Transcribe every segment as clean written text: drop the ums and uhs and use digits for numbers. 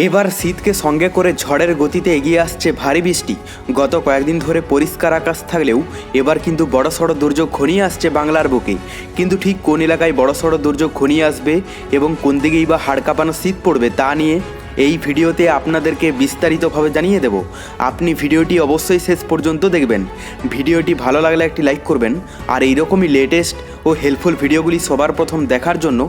এবার শীতকে সঙ্গে করে ঝড়ের গতিতে এগিয়ে আসছে ভারী বৃষ্টি। গত কয়েকদিন ধরে পরিষ্কার আকাশ থাকলেও এবার কিন্তু বড়সড় দুর্যোগ ঘনিয়ে আসছে বাংলার বুকে। কিন্তু ঠিক কোন এলাকায় বড়সড় দুর্যোগ ঘনিয়ে আসবে এবং কোন দিকেই বা হাড় কাঁপানো শীত পড়বে তা নিয়ে এই ভিডিওতে আপনাদেরকে বিস্তারিতভাবে জানিয়ে দেব। আপনি ভিডিওটি অবশ্যই শেষ পর্যন্ত দেখবেন। ভিডিওটি ভালো লাগলে একটি লাইক করবেন, আর এইরকমই লেটেস্ট ও হেল্পফুল ভিডিওগুলি সবার প্রথম দেখার জন্য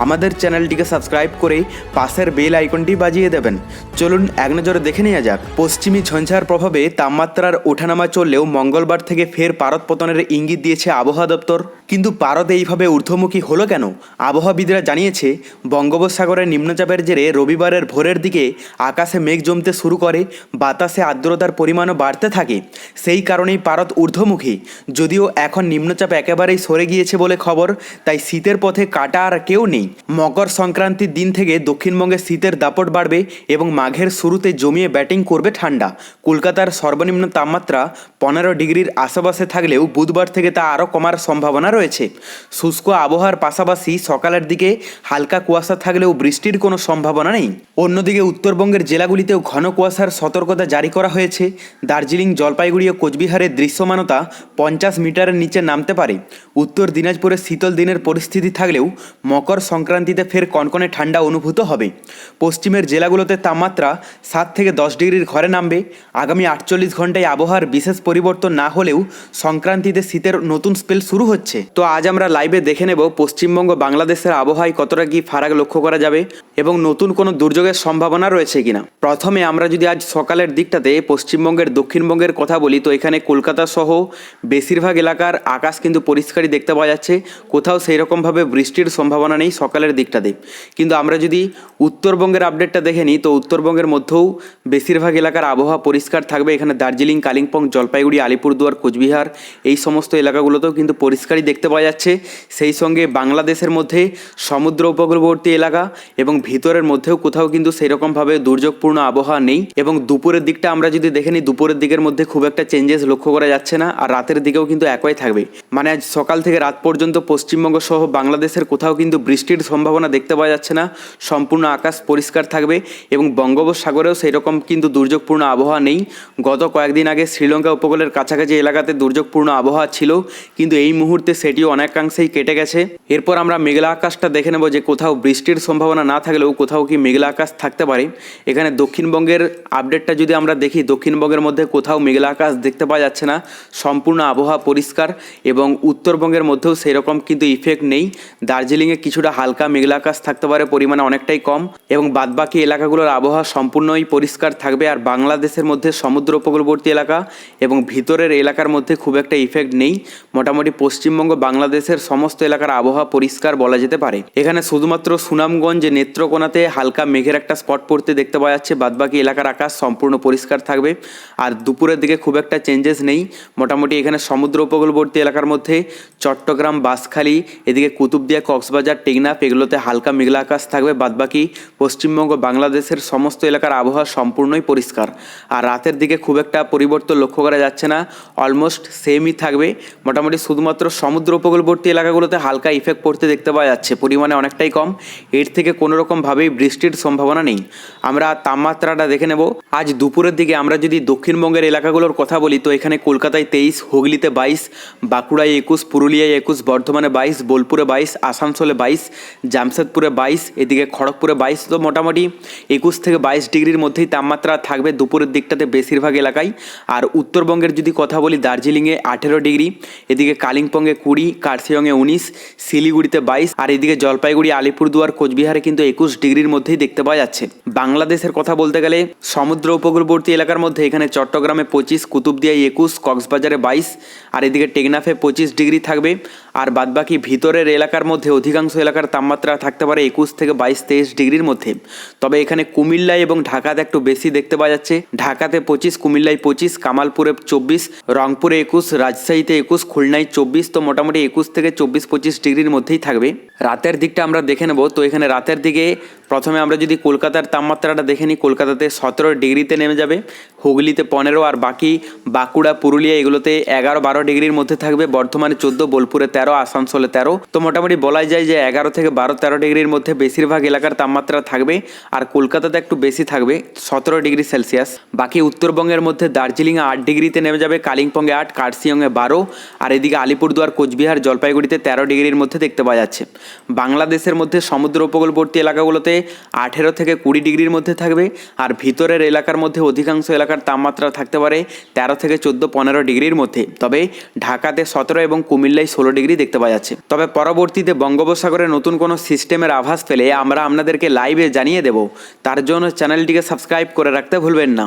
আমাদের চ্যানেলটিকে সাবস্ক্রাইব করে পাশের বেল আইকনটি বাজিয়ে দেবেন। চলুন এক নজরে দেখে নেওয়া যাক। পশ্চিমী ঝঞ্ঝার প্রভাবে তাপমাত্রার ওঠানামা চললেও মঙ্গলবার থেকে ফের পারদ পতনের ইঙ্গিত দিয়েছে আবহাওয়া দপ্তর। কিন্তু পারদ এইভাবে ঊর্ধ্বমুখী হলো কেন? আবহাওয়াবিদরা জানিয়েছে, বঙ্গোপসাগরের নিম্নচাপের জেরে রবিবারের ভোরের দিকে আকাশে মেঘ জমতে শুরু করে, বাতাসে আর্দ্রতার পরিমাণও বাড়তে থাকে। সেই কারণেই পারদ ঊর্ধ্বমুখী। যদিও এখন নিম্নচাপ একেবারেই সরে গিয়েছে বলে খবর, তাই শীতের পথে কাটা আর কেউ নেই। মকর সংক্রান্তির দিন থেকে দক্ষিণবঙ্গে শীতের দাপট বাড়বে এবং মাঘের শুরুতে জমিয়ে ব্যাটিং করবে ঠান্ডা। কলকাতার সর্বনিম্ন তাপমাত্রা 15 ডিগ্রির আশেপাশে থাকলেও বুধবার থেকে তা আরও কমার সম্ভাবনা রয়েছে। শুষ্ক আবহাওয়ার পাশাপাশি সকালের দিকে হালকা কুয়াশা থাকলেও বৃষ্টির কোনো সম্ভাবনা নেই। অন্যদিকে উত্তরবঙ্গের জেলাগুলিতেও ঘন কুয়াশার সতর্কতা জারি করা হয়েছে। দার্জিলিং, জলপাইগুড়ি ও কোচবিহারের দৃশ্যমানতা 50 মিটারের নিচে নামতে পারে। উত্তর দিনাজপুরে শীতল দিনের পরিস্থিতি থাকলেও মকর সংক্রান্তিতে ফের কনকনে ঠান্ডা অনুভূত হবে। পশ্চিমের জেলাগুলোতে তাপমাত্রা 7 থেকে 10 ডিগ্রির ঘরে নামবে। আগামী 48 ঘন্টায় আবহাওয়ার বিশেষ পরিবর্তন না হলেও সংক্রান্তিতে শীতের নতুন স্পেল শুরু হচ্ছে। তো আজ আমরা লাইভে দেখে নেব পশ্চিমবঙ্গ বাংলাদেশের আবহাওয়ায় কতটা কি ফারাক লক্ষ্য করা যাবে এবং নতুন কোনো দুর্যোগের সম্ভাবনা রয়েছে কিনা। প্রথমে আমরা যদি আজ সকালের দিকটাতে পশ্চিমবঙ্গের দক্ষিণবঙ্গের কথা বলি, তো এখানে কলকাতা সহ বেশিরভাগ এলাকার আকাশ কিন্তু পরিষ্কারই দেখতে পাওয়া যাচ্ছে। কোথাও সেই রকমভাবে বৃষ্টির সম্ভাবনা নেই সকালের দিকটাতে। কিন্তু আমরা যদি উত্তরবঙ্গের আপডেটটা দেখে নিই, তো উত্তরবঙ্গের মধ্যেও বেশিরভাগ এলাকার আবহাওয়া পরিষ্কার থাকবে। এখানে দার্জিলিং, কালিম্পং, জলপাইগুড়ি, আলিপুরদুয়ার, কোচবিহার এই সমস্ত এলাকাগুলোতেও কিন্তু পরিষ্কারই দেখতে পাওয়া যাচ্ছে। সেই সঙ্গে বাংলাদেশের মধ্যে সমুদ্র উপকূলবর্তী এলাকা এবং ভিতরের মধ্যেও কোথাও কিন্তু সেরকমভাবে দুর্যোগপূর্ণ আবহাওয়া নেই। এবং দুপুরের দিকটা আমরা যদি দেখে নিই, দুপুরের দিকের মধ্যে খুব একটা চেঞ্জেস লক্ষ্য করা যাচ্ছে না, আর রাতের দিকেও কিন্তু একই থাকবে। মানে আজ সকাল থেকে রাত পর্যন্ত পশ্চিমবঙ্গ সহ বাংলাদেশের কোথাও কিন্তু বৃষ্টির সম্ভাবনা দেখতে পাওয়া যাচ্ছে না। সম্পূর্ণ আকাশ পরিষ্কার থাকবে এবং বঙ্গোপসাগরেও সেই রকম কিন্তু দুর্যোগপূর্ণ আবহাওয়া নেই। গত কয়েকদিন আগে শ্রীলঙ্কা উপকূলের কাছাকাছি এলাকাতে দুর্যোগপূর্ণ আবহাওয়া ছিল, কিন্তু এই মুহূর্তে সেটিও অনেকাংশেই কেটে গেছে। এরপর আমরা মেঘলা আকাশটা দেখে নেব যে কোথাও বৃষ্টির সম্ভাবনা না থাকলেও কোথাও কি মেঘলা আকাশ থাকতে পারে। এখানে দক্ষিণবঙ্গের আপডেটটা যদি আমরা দেখি, দক্ষিণবঙ্গের মধ্যে কোথাও মেঘলা আকাশ দেখতে পাওয়া যাচ্ছে না, সম্পূর্ণ আবহাওয়া পরিষ্কার। এবং উত্তরবঙ্গের মধ্যেও সেই রকম কিন্তু ইফেক্ট নেই। দার্জিলিংয়ে কিছুটা হালকা মেঘলা আকাশ থাকতে পারে, পরিমাণে অনেকটাই কম, এবং বাদবাকি এলাকাগুলোর আবহাওয়া সম্পূর্ণই পরিষ্কার থাকবে। আর বাংলাদেশের মধ্যে সমুদ্র উপকূলবর্তী এলাকা এবং ভিতরের এলাকার মধ্যে খুব একটা ইফেক্ট নেই। মোটামুটি পশ্চিমবঙ্গ বাংলাদেশের সমস্ত এলাকার আবহাওয়া পরিষ্কার বলা যেতে পারে। এখানে শুধুমাত্র সুনামগঞ্জ, নেত্রকোনাতে হালকা মেঘের একটা স্পট পড়তে দেখতে পাওয়া যাচ্ছে, বাদবাকি এলাকার আকাশ সম্পূর্ণ পরিষ্কার থাকবে। আর দুপুরের দিকে খুব একটা চেঞ্জেস নেই। মোটামুটি এখানে সমুদ্র উপকূলবর্তী এলাকার মধ্যে চট্টগ্রাম, বাঁশখালী, এদিকে কুতুবদিয়া, কক্সবাজার, টেকনাফ এগুলোতে হালকা মেঘলা আকাশ থাকবে। বাদবাকি পশ্চিমবঙ্গ বাংলাদেশের সমস্ত এলাকার আবহাওয়া সম্পূর্ণই পরিষ্কার। আর রাতের দিকে খুব একটা পরিবর্তন লক্ষ্য করা যাচ্ছে না, অলমোস্ট সেমই থাকবে। মোটামুটি শুধুমাত্র সমুদ্র উপকূলবর্তী এলাকাগুলোতে হালকা ইফেক্ট পড়তে দেখতে পাওয়া যাচ্ছে, পরিমাণে অনেকটাই কম। এর থেকে কোনো রকমভাবেই বৃষ্টির সম্ভাবনা নেই। আমরা তাপমাত্রাটা দেখে নেব। আজ দুপুরের দিকে আমরা যদি দক্ষিণবঙ্গের এলাকাগুলোর কথা বলি, তো এখানে কলকাতায় 23, হুগলিতে 22, বাঁকুড়ায় 21, পুরুলিয়ায় 21, বর্ধমানে 22, বোলপুরে 22, আসানসোলে 22, জামশেদপুরে 22, এদিকে খড়গপুরে 22। তো মোটামুটি 21 থেকে 22 ডিগ্রির মধ্যেই তাপমাত্রা থাকবে দুপুরের দিকটাতে বেশিরভাগ এলাকায়। আর উত্তরবঙ্গের যদি কথা বলি, দার্জিলিংয়ে 18 ডিগ্রি, এদিকে কালিম্পংয়ে 20, কার্শিয়ংয়ে 19, শিলিগুড়িতে 22, আর এদিকে জলপাইগুড়ি, আলিপুরদুয়ার, কোচবিহারে কিন্তু 21 ডিগ্রির মধ্যেই দেখতে পাওয়া যাচ্ছে। বাংলাদেশের কথা বলতে গেলে সমুদ্র উপকূলবর্তী এলাকার মধ্যে এখানে চট্টগ্রামে 25, কুতুবদিয়ায় 21, কক্সবাজারে 22, আর এদিকে টেকনাফে 25 ডিগ্রি থাকবে। আর বাদবাকি ভিতরের এলাকার মধ্যে অধিকাংশ এলাকার তাপমাত্রা থাকতে পারে 21 থেকে 22-23 ডিগ্রির মধ্যে। তবে এখানে কুমিল্লায় এবং ঢাকাতে একটু বেশি দেখতে পাওয়া যাচ্ছে। ঢাকাতে 25, কুমিল্লায় 25, কামালপুরে 24, রংপুরে 21, রাজশাহীতে 21, খুলনায় 24। তো মোটামুটি 21 থেকে 24-25 ডিগ্রির মধ্যেই থাকবে। রাতের দিকটা আমরা দেখে নেব। তো এখানে রাতের দিকে প্রথমে আমরা যদি কলকাতার তাপমাত্রাটা দেখে নিই, কলকাতাতে 17 ডিগ্রিতে নেমে যাবে, হুগলিতে 15, আর বাকি বাঁকুড়া, পুরুলিয়া এগুলোতে 11-12 ডিগ্রির মধ্যে থাকবে। বর্ধমানে 14, বোলপুরে 13, আসানসোলে 13। তো মোটামুটি বলাই যায় যে 11 থেকে 12-13 ডিগ্রির মধ্যে বেশিরভাগ এলাকার তাপমাত্রা থাকবে। আর কলকাতাতে একটু বেশি থাকবে, 17 ডিগ্রি সেলসিয়াস। বাকি উত্তরবঙ্গের মধ্যে দার্জিলিংয়ে 8 ডিগ্রিতে নেমে যাবে, কালিম্পংয়ে 8, কার্শিয়ংয়ে 12, আর এদিকে আলিপুরদুয়ার, কোচবিহার, জলপাইগুড়িতে 13 ডিগ্রির মধ্যে দেখতে পাওয়া যাচ্ছে। বাংলাদেশের মধ্যে সমুদ্র উপকূলবর্তী এলাকাগুলোতে 18 থেকে 20 ডিগ্রির মধ্যে থাকবে, আর ভিতরের এলাকার মধ্যে অধিকাংশ এলাকার তাপমাত্রা থাকতে পারে 13 থেকে 14-15 ডিগ্রির মধ্যে। তবে ঢাকাতে 17 এবং কুমিল্লায় 16 ডিগ্রি দেখতে পাওয়া যাচ্ছে। তবে পরবর্তীতে বঙ্গোপসাগরে নতুন কোনো সিস্টেমের আভাস পেলে আমরা আপনাদেরকে লাইভে জানিয়ে দেব। তার জন্য চ্যানেলটিকে সাবস্ক্রাইব করে রাখতে ভুলবেন না।